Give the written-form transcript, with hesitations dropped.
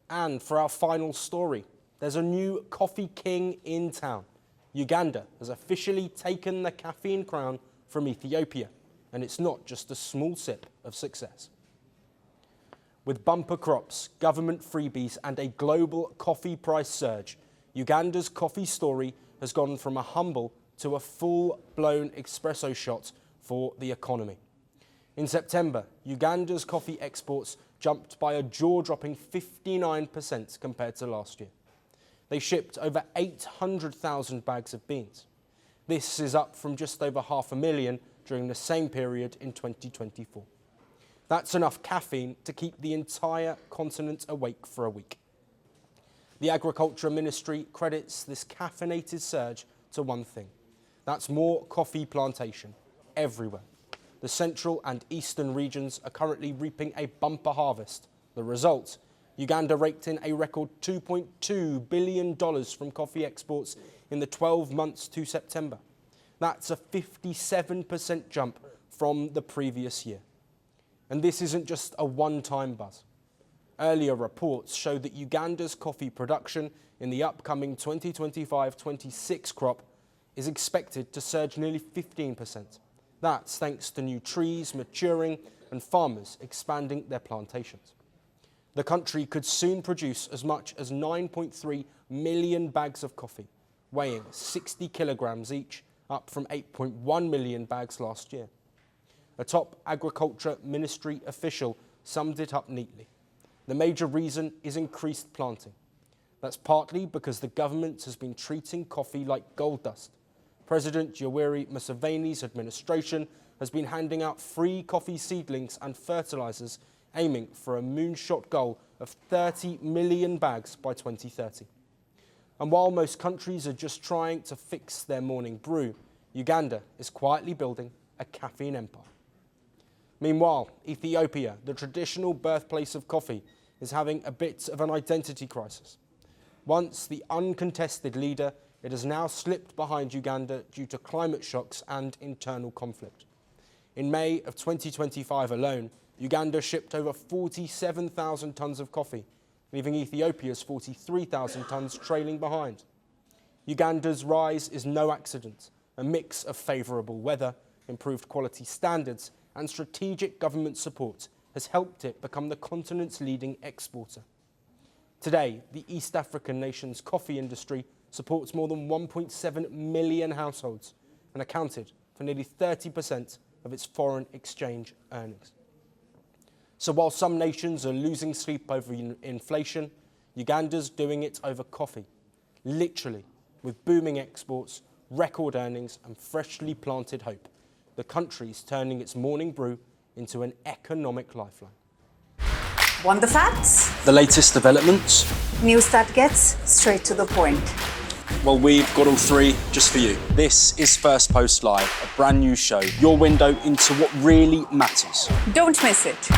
And for our final story, there's a new coffee king in town. Uganda has officially taken the caffeine crown from Ethiopia, and it's not just a small sip of success. With bumper crops, government freebies and a global coffee price surge, Uganda's coffee story has gone from a humble to a full-blown espresso shot for the economy. In September, Uganda's coffee exports jumped by a jaw-dropping 59% compared to last year. They shipped over 800,000 bags of beans. This is up from just over 500,000 during the same period in 2024. That's enough caffeine to keep the entire continent awake for a week. The Agriculture Ministry credits this caffeinated surge to one thing. That's more coffee plantation everywhere. The central and eastern regions are currently reaping a bumper harvest. The result, Uganda raked in a record $2.2 billion from coffee exports in the 12 months to September. That's a 57% jump from the previous year. And this isn't just a one-time buzz. Earlier reports show that Uganda's coffee production in the upcoming 2025-26 crop is expected to surge nearly 15%. That's thanks to new trees maturing and farmers expanding their plantations. The country could soon produce as much as 9.3 million bags of coffee, weighing 60 kilograms each, up from 8.1 million bags last year. A top Agriculture Ministry official summed it up neatly. The major reason is increased planting. That's partly because the government has been treating coffee like gold dust. President Yoweri Museveni's administration has been handing out free coffee seedlings and fertilisers, aiming for a moonshot goal of 30 million bags by 2030. And while most countries are just trying to fix their morning brew, Uganda is quietly building a caffeine empire. Meanwhile, Ethiopia, the traditional birthplace of coffee, is having a bit of an identity crisis. Once the uncontested leader, it has now slipped behind Uganda due to climate shocks and internal conflict. In May of 2025 alone, Uganda shipped over 47,000 tonnes of coffee, leaving Ethiopia's 43,000 tonnes trailing behind. Uganda's rise is no accident. A mix of favourable weather, improved quality standards, and strategic government support has helped it become the continent's leading exporter. Today, the East African nation's coffee industry supports more than 1.7 million households and accounted for nearly 30% of its foreign exchange earnings. So while some nations are losing sleep over inflation, Uganda's doing it over coffee, literally, with booming exports, record earnings and freshly planted hope. The country's turning its morning brew into an economic lifeline. Want the facts? The latest developments? News that gets straight to the point. Well, we've got all three just for you. This is Firstpost Live, a brand new show, your window into what really matters. Don't miss it.